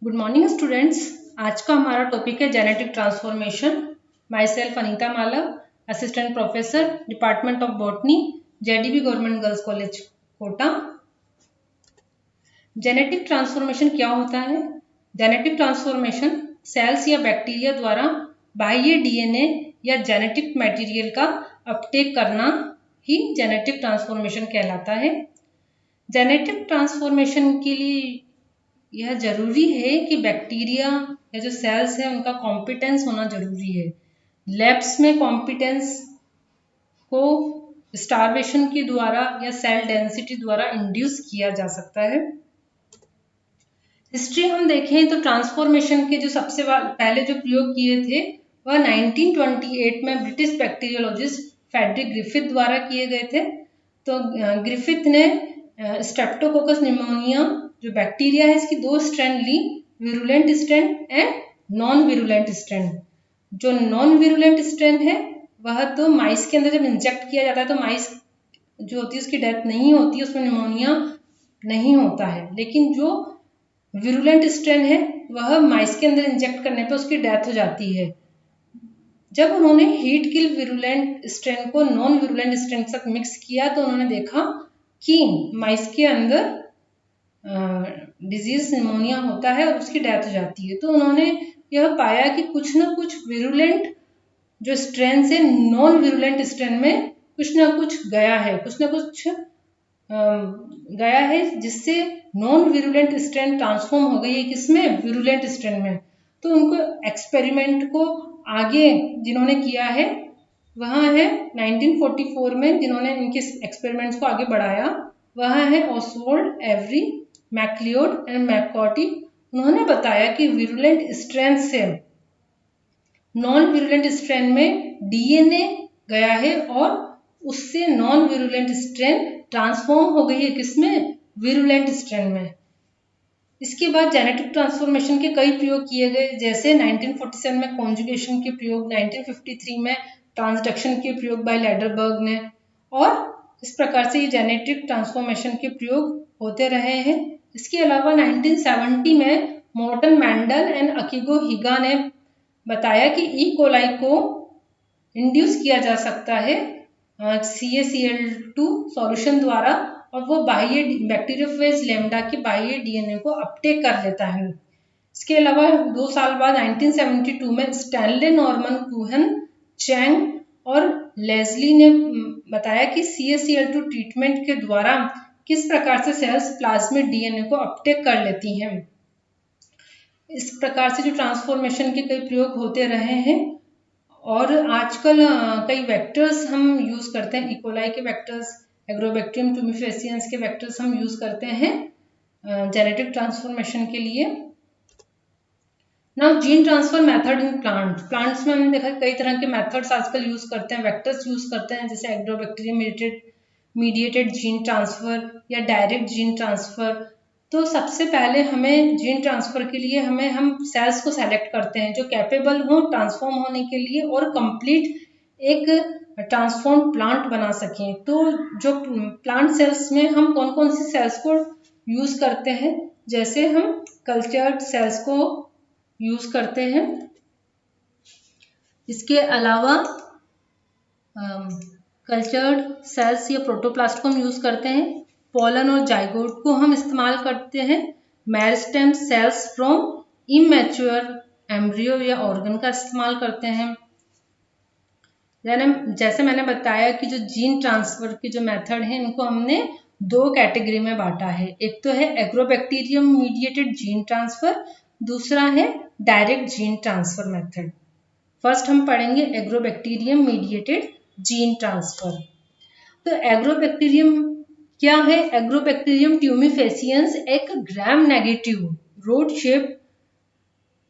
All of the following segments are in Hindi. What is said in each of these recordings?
Good morning students. आज का हमारा टॉपिक है genetic transformation. Myself Anita Malav, assistant professor, department of botany, JDB government girls college Kota. Genetic transformation क्या होता है? जेनेटिक ट्रांसफॉर्मेशन सेल्स या बैक्टीरिया द्वारा बाह्य डीएनए या जेनेटिक मटेरियल का अपटेक करना ही जेनेटिक ट्रांसफॉर्मेशन कहलाता है। जेनेटिक ट्रांसफॉर्मेशन के लिए यह जरूरी है कि बैक्टीरिया या जो सेल्स है उनका कॉम्पिटेंस होना जरूरी है। लैब्स में कॉम्पिटेंस को स्टार्वेशन के द्वारा या सेल डेंसिटी द्वारा इंड्यूस किया जा सकता है। हिस्ट्री हम देखें तो ट्रांसफॉर्मेशन के जो सबसे पहले जो प्रयोग किए थे वह 1928 में ब्रिटिश बैक्टीरियोलॉजिस्ट फ्रेडरिक ग्रिफिथ द्वारा किए गए थे। तो ग्रिफिथ ने स्ट्रेप्टोकोकस निमोनिया जो बैक्टीरिया है इसकी दो स्ट्रेन ली, virulent strain and non virulent strain. जो नॉन विरुलेंट स्ट्रेन है वह तो माइस के अंदर जब इंजेक्ट किया जाता है तो माइस जो होती है उसकी डेथ नहीं होती, उसमें निमोनिया नहीं होता है। लेकिन जो विरुलेंट स्ट्रेन है वह माइस के अंदर इंजेक्ट करने पे उसकी डेथ हो जाती है। जब उन्होंने हीट किल विरुलेंट स्ट्रेन को नॉन विरुलेंट स्ट्रेन के साथ मिक्स किया तो उन्होंने देखा कि माइस के अंदर डिजीज निमोनिया होता है और उसकी डेथ हो जाती है। तो उन्होंने यह पाया कि कुछ ना कुछ विरुलेंट जो स्ट्रेन से नॉन विरुलेंट स्ट्रेन में कुछ ना कुछ गया है, कुछ ना कुछ गया है जिससे नॉन विरुलेंट स्ट्रेन ट्रांसफॉर्म हो गई है किसमें? विरुलेंट स्ट्रेन में। तो उनको एक्सपेरिमेंट को आगे जिन्होंने किया है वह है 1944 में जिन्होंने इनके एक्सपेरिमेंट्स को आगे बढ़ाया वह है ऑसवाल्ड एवरी, मैक्लियोड एंड मैककॉर्टी। उन्होंने बताया कि विरुलेंट स्ट्रेन से नॉन विरुलेंट स्ट्रेन में डीएनए गया है और उससे नॉन विरुलेंट स्ट्रेन ट्रांसफॉर्म हो गई है किसमें? विरुलेंट स्ट्रेन में। इसके बाद जेनेटिक ट्रांसफॉर्मेशन के कई प्रयोग किए गए, जैसे 1947 में कॉन्जुगेशन के प्रयोग, 1953 में ट्रांसडक्शन के प्रयोग बाय लैडरबर्ग ने, और इस प्रकार से ये जेनेटिक ट्रांसफॉर्मेशन के प्रयोग होते रहे हैं। इसके अलावा 1970 में मॉर्टन मैंडल एंड अकीगो हिगा ने बताया कि ई कोलाई को इंड्यूस किया जा सकता है CaCl2 सॉल्यूशन द्वारा और वो बाह्य बैक्टीरियोफेज लैम्डा के बाह्य डीएनए को अपटेक कर लेता है। इसके अलावा 2 साल बाद 1972 में स्टैनले नॉर्मन कुहन चैंग और लेजली ने बताया कि CaCl2 ट्रीटमेंट के द्वारा किस प्रकार से सेल्स प्लाज्मिड डीएनए को अपटेक कर लेती हैं। इस प्रकार से जो ट्रांसफॉर्मेशन के कई प्रयोग होते रहे हैं और आजकल कई वेक्टर्स हम यूज करते हैं। इकोलाई के वेक्टर्स, एग्रोबैक्टीरियम ट्यूमिफेसियंस के वेक्टर्स हम यूज करते हैं जेनेटिक ट्रांसफॉर्मेशन के लिए। Now gene transfer method in plants में हमने देखा कई तरह के मेथड्स आजकल यूज करते हैं, वेक्टर्स यूज करते हैं, जैसे एग्रोबैक्टीरियम मीडिएटेड जीन ट्रांसफर या डायरेक्ट जीन ट्रांसफर। तो सबसे पहले हमें जीन ट्रांसफर के लिए हम सेल्स को सेलेक्ट करते हैं जो कैपेबल हो ट्रांसफॉर्म होने के लिए और कंप्लीट एक ट्रांसफॉर्म प्लांट बना सकें। तो जो प्लांट सेल्स में हम कौन कौन सी सेल्स को यूज करते हैं, जैसे हम कल्चर्ड सेल्स को यूज करते हैं। इसके अलावा कल्चर्ड सेल्स या प्रोटोप्लास्ट को हम यूज करते हैं। पोलन और जाइगोट को हम इस्तेमाल करते हैं। Meristem cells from immature embryo या ऑर्गन का इस्तेमाल करते हैं। जैसे मैंने बताया कि जो जीन ट्रांसफर के जो मेथड हैं इनको हमने 2 कैटेगरी में बांटा है। एक तो है एग्रोबैक्टीरियम मीडिएटेड जीन ट्रांसफर, दूसरा है direct gene transfer method. First हम पढ़ेंगे एग्रोबैक्टीरियम मीडिएटेड जीन ट्रांसफर। तो एग्रोबैक्टीरियम क्या है? एग्रोबैक्टीरियम ट्यूमिफेसियंस एक gram negative rod shape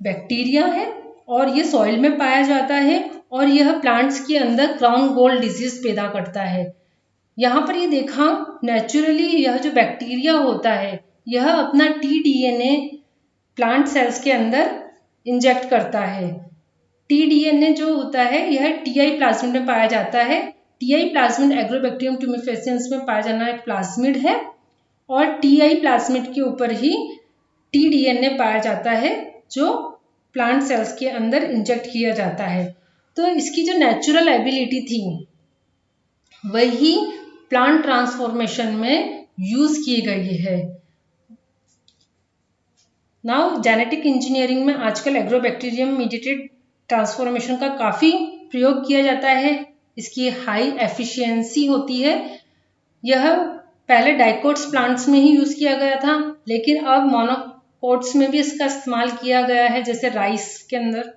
bacteria है और ये सॉइल में पाया जाता है और यह प्लांट्स के अंदर क्राउन गोल्ड डिजीज पैदा करता है। यहाँ पर ये देखा नेचुरली यह जो बैक्टीरिया होता है यह अपना tDNA प्लांट सेल्स के अंदर इंजेक्ट करता है। tDNA जो होता है यह TI प्लाज्मिड में पाया जाता है। TI प्लाज्मिड एग्रोबैक्टीरियम ट्यूमिफेसियंस में पाया जाना एक प्लाज्मिड है और TI प्लाज्मिड के ऊपर ही टीडीएनए पाया जाता है जो प्लांट सेल्स के अंदर इंजेक्ट किया जाता है। तो इसकी जो नेचुरल एबिलिटी थी वही प्लांट ट्रांसफॉर्मेशन में यूज की गई है। नाउ जेनेटिक इंजीनियरिंग में आजकल एग्रोबैक्टीरियम मीडिएटेड ट्रांसफॉर्मेशन का काफ़ी प्रयोग किया जाता है। इसकी हाई एफिशिएंसी होती है। यह पहले डाइकोट्स प्लांट्स में ही यूज किया गया था, लेकिन अब मोनोकोट्स में भी इसका इस्तेमाल किया गया है, जैसे राइस के अंदर।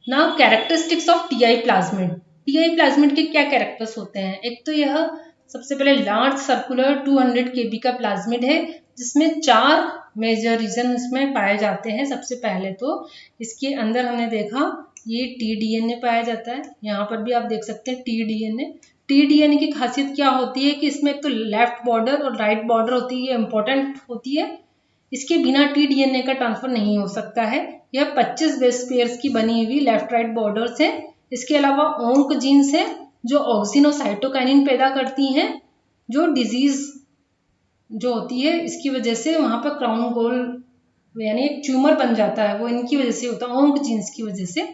Now characteristics of TI plasmid. TI plasmid के क्या कैरेक्टर्स होते हैं? एक तो यह सबसे पहले लार्ज सर्कुलर 200 kb का प्लाज्मिड है, जिसमें 4 मेजर रीजन इसमें पाए जाते हैं। सबसे पहले तो इसके अंदर हमने देखा ये टीडीएनए पाया जाता है। यहाँ पर भी आप देख सकते हैं टीडीएनए। टीडीएनए की खासियत क्या होती है कि इसमें एक तो लेफ्ट बॉर्डर और राइट बॉर्डर होती है, इंपॉर्टेंट होती है। इसके बिना टीडीएनए का ट्रांसफर नहीं हो सकता है। यह 25 बेस पेयर्स की बनी हुई लेफ्ट राइट बॉर्डर्स है। इसके अलावा ओंक जीन्स है जो ऑक्सिन और साइटोकाइनिन पैदा करती हैं, जो डिजीज जो होती है इसकी वजह से वहां पर क्राउन गोल यानी एक ट्यूमर बन जाता है, वो इनकी वजह से होता है, ओंक जीन्स की वजह से।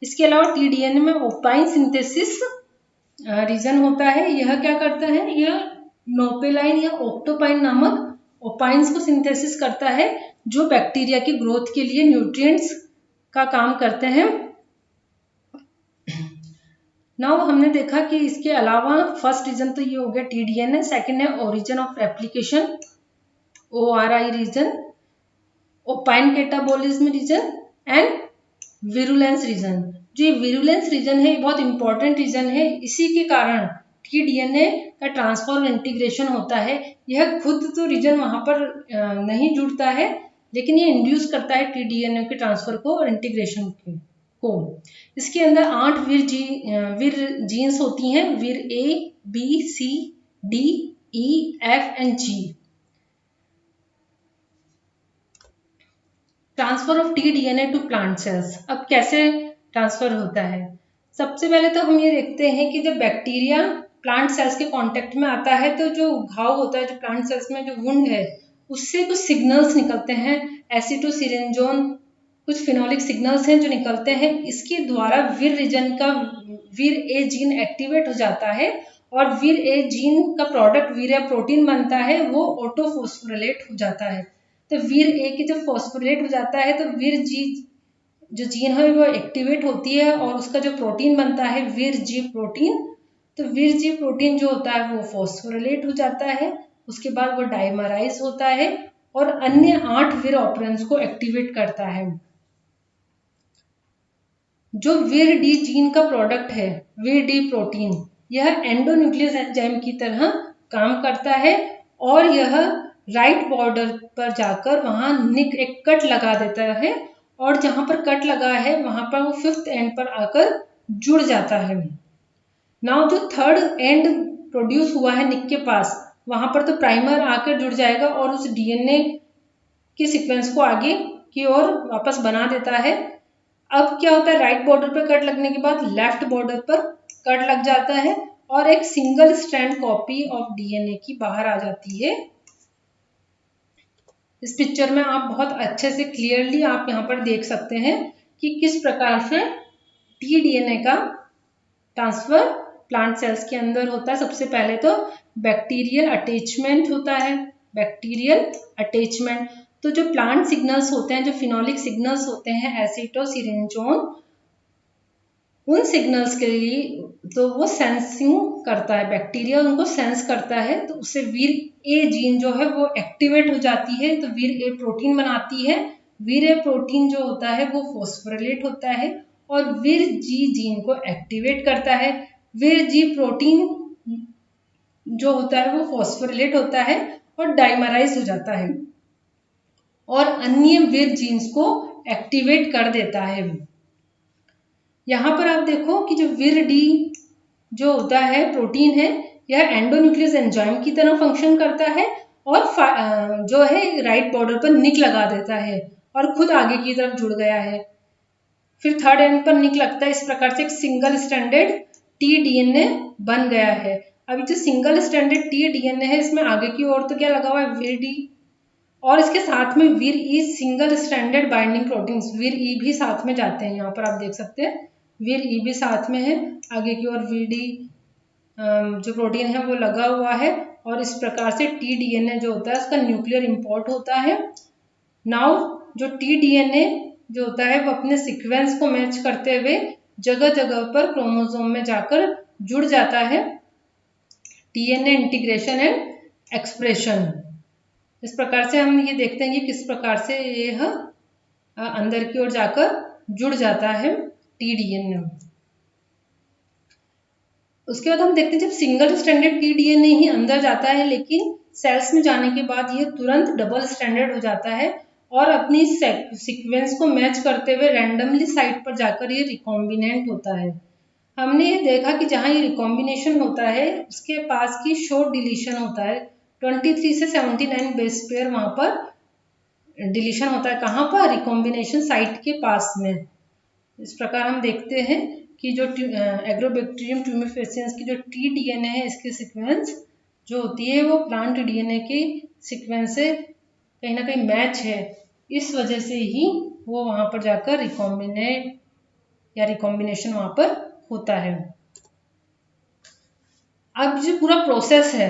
इसके अलावा टीडीएनए में ओपाइन सिंथेसिस रीजन होता है। यह क्या करता है? यह नोपेलाइन या ऑक्टोपाइन नामक ओपाइंस को सिंथेसिस करता है, जो बैक्टीरिया की ग्रोथ के लिए न्यूट्रिएंट्स का काम करते हैं। नाउ हमने देखा कि इसके अलावा फर्स्ट रीजन तो ये हो गया टीडीएनए, सेकंड है origin of replication ORI region, opine catabolism region and virulence region. जो ये विरुलेंस रीजन है बहुत इंपॉर्टेंट रीजन है। इसी के कारण टीडीएनए का ट्रांसफर और इंटीग्रेशन होता है। यह खुद तो रीजन वहां पर नहीं जुड़ता है, लेकिन ये इंड्यूस करता है टीडीएनए के ट्रांसफर को और इंटीग्रेशन को। इसके अंदर 8 विर जीन्स होती हैं, vir A B C D E F and G. Transfer of TDNA to plant cells. अब कैसे ट्रांसफर होता है? सबसे पहले तो हम ये देखते हैं कि जब बैक्टीरिया प्लांट सेल्स के कांटेक्ट में आता है तो जो घाव होता है, जो प्लांट सेल्स में जो वुंड है, उससे कुछ सिग्नल्स निकलते हैं, एसिटोसिरेंजोन, कुछ फिनोलिक सिग्नल्स हैं जो निकलते हैं। इसके द्वारा विर रीजन का विर ए जीन एक्टिवेट हो जाता है और विर ए जीन का प्रोडक्ट विर ए प्रोटीन बनता है, वो ऑटोफॉस्फोरिलेट हो जाता है। तो विर ए की जब फॉस्फोरिलेट हो जाता है तो विर जी जो जीन है वो एक्टिवेट होती है और उसका जो प्रोटीन बनता है विर जी प्रोटीन। तो विर जी प्रोटीन जो होता है वो फॉस्फोरिलेट हो जाता है, उसके बाद वो डाइमराइज होता है और अन्य 8 विर ऑपरेंस को एक्टिवेट करता है। जो विर डी जीन का प्रोडक्ट है विर डी प्रोटीन, यह एंडोन्यूक्लियस एंजाइम की तरह काम करता है और यह राइट बॉर्डर पर जाकर वहां निक एक कट लगा देता है और जहां पर कट लगा है वहां पर वो 5th एंड पर आकर जुड़ जाता है। नाउ जो 3rd एंड प्रोड्यूस हुआ है निक के पास, वहां पर तो प्राइमर आकर जुड़ जाएगा और उस डीएनए के सीक्वेंस को आगे की ओर वापस बना देता है। अब क्या होता है? राइट बॉर्डर पर कट लगने के बाद लेफ्ट बॉर्डर पर कट लग जाता है और एक single strand copy of DNA की बाहर आ जाती है। इस पिक्चर में आप बहुत अच्छे से क्लियरली आप यहाँ पर देख सकते हैं कि किस प्रकार से टीडीएनए का ट्रांसफर प्लांट सेल्स के अंदर होता है। सबसे पहले तो बैक्टीरियल अटैचमेंट होता है। बैक्टीरियल अटैचमेंट तो जो प्लांट सिग्नल्स होते हैं, जो फिनोलिक सिग्नल्स होते हैं एसिटोसिरेंजोन, उन सिग्नल्स के लिए तो वो सेंसिंग करता है, बैक्टीरिया उनको सेंस करता है, तो उससे विर ए जीन जो है वो एक्टिवेट हो जाती है, तो विर ए प्रोटीन बनाती है। विर ए प्रोटीन जो होता है वो फॉस्फोरिलेट होता है और विर जी जीन को एक्टिवेट करता है। विर जी प्रोटीन जो होता है वो फॉस्फोरिलेट होता है और डाइमराइज हो जाता है और अन्य विर जीन्स को एक्टिवेट कर देता है। यहाँ पर आप देखो कि जो विर डी जो होता है प्रोटीन है, यह एंडोन्यूक्लियस एंजाइम की तरह फंक्शन करता है और जो है राइट बॉर्डर पर निक लगा देता है और खुद आगे की तरफ जुड़ गया है। फिर 3rd एंड पर निक लगता है। इस प्रकार से एक सिंगल स्ट्रैंडेड टीडीएनए बन गया है। अभी जो सिंगल स्ट्रैंडेड टी डीएनए है इसमें आगे की ओर तो क्या लगा हुआ है वीर डी, और इसके साथ में वीर ई सिंगल स्ट्रैंडेड बाइंडिंग प्रोटीन्स वीर ई भी साथ में जाते हैं। यहाँ पर आप देख सकते हैं वीर ई भी साथ में है, आगे की ओर वीर डी जो प्रोटीन है वो लगा हुआ है, और इस प्रकार से टी डीएनए जो होता है उसका न्यूक्लियर इम्पोर्ट होता है। नाउ जो टी डीएनए जो होता है वो अपने सीक्वेंस को मैच करते हुए जगह जगह पर क्रोमोसोम में जाकर जुड़ जाता है। डीएनए इंटीग्रेशन एंड एक्सप्रेशन, इस प्रकार से हम ये देखते हैं कि किस प्रकार से यह अंदर की ओर जाकर जुड़ जाता है टी डीएनए। उसके बाद हम देखते हैं जब सिंगल स्ट्रैंडेड टी डीएनए ही अंदर जाता है, लेकिन सेल्स में जाने के बाद यह तुरंत डबल स्ट्रैंडेड हो जाता है और अपनी सीक्वेंस को मैच करते हुए रैंडमली साइट पर जाकर ये रिकॉम्बिनेंट होता है। हमने ये देखा कि जहाँ ये रिकॉम्बिनेशन होता है उसके पास की शॉर्ट डिलीशन होता है, 23 से 79 बेस पेयर वहाँ पर डिलीशन होता है। कहाँ पर? रिकॉम्बिनेशन साइट के पास में। इस प्रकार हम देखते हैं कि जो एग्रोबैक्टीरियम ट्यूमेफेसियंस की जो टी डीएनए है इसकी सीक्वेंस जो होती है वो प्लांट डीएनए की सीक्वेंस से कहीं ना कहीं मैच है, इस वजह से ही वो वहाँ पर जाकर रिकॉम्बिनेट या रिकॉम्बिनेशन वहाँ पर होता है। अब जो पूरा प्रोसेस है,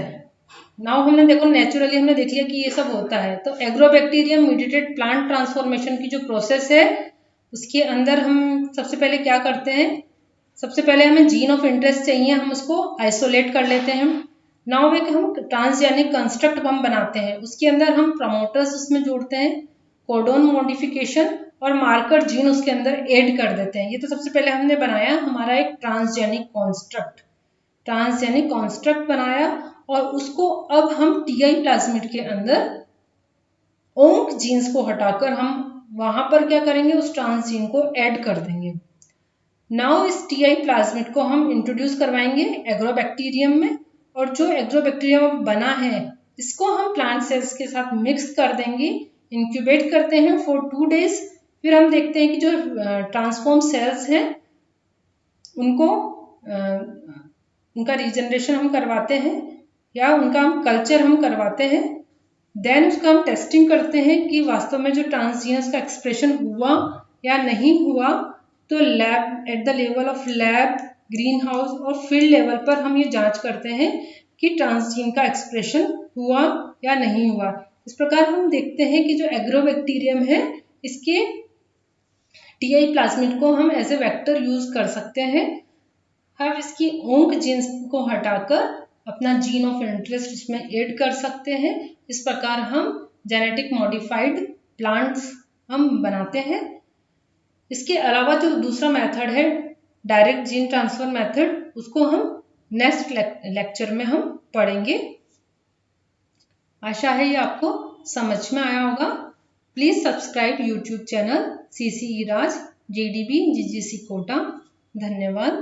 नाउ हमने देखो नेचुरली हमने देख लिया कि ये सब होता है, तो एग्रोबैक्टीरियम मीडिएटेड प्लांट ट्रांसफॉर्मेशन की जो प्रोसेस है उसके अंदर हम सबसे पहले क्या करते हैं, सबसे पहले हमें जीन ऑफ इंटरेस्ट चाहिए, हम उसको आइसोलेट कर लेते हैं। नाउ एक हम ट्रांसजेनिक कंस्ट्रक्ट हम बनाते हैं, उसके अंदर हम प्रमोटर्स उसमें जोड़ते हैं, कोडोन मॉडिफिकेशन और मार्कर जीन उसके अंदर ऐड कर देते हैं। ये तो सबसे पहले हमने बनाया हमारा एक ट्रांसजेनिक कॉन्स्ट्रक्ट बनाया, और उसको अब हम टीआई प्लाज्मिड के अंदर ओंक जीन्स को हटाकर हम वहां पर क्या करेंगे, उस ट्रांस जीन को ऐड कर देंगे। नाउ इस टीआई प्लाज्मिड को हम इंट्रोड्यूस करवाएंगे एग्रोबैक्टीरियम में, और जो एग्रोबैक्टीरियम बना है इसको हम प्लांट सेल्स के साथ मिक्स कर देंगे, इंक्यूबेट करते हैं फॉर 2 days। फिर हम देखते हैं कि जो ट्रांसफॉर्म सेल्स हैं उनको उनका रीजनरेशन हम करवाते हैं या उनका हम कल्चर हम करवाते हैं। देन उसका हम टेस्टिंग करते हैं कि वास्तव में जो ट्रांसजीनस का एक्सप्रेशन हुआ या नहीं हुआ। तो lab at the level of lab, green house और फील्ड लेवल पर हम ये जांच करते हैं कि ट्रांसजीन का एक्सप्रेशन हुआ या नहीं हुआ। इस प्रकार हम देखते हैं कि जो एग्रोबैक्टीरियम है इसके टीआई प्लाज्मिड को हम एज ए वेक्टर यूज कर सकते हैं। हम इसकी ओंक जीन्स को हटाकर अपना जीन ऑफ इंटरेस्ट इसमें ऐड कर सकते हैं। इस प्रकार हम जेनेटिक मॉडिफाइड प्लांट्स हम बनाते हैं। इसके अलावा जो दूसरा मेथड है डायरेक्ट जीन ट्रांसफर मेथड, उसको हम नेक्स्ट लेक्चर में हम पढ़ेंगे। आशा है ये आपको समझ में आया होगा। Please subscribe YouTube channel CCE Raj JDB GGC Kota. धन्यवाद।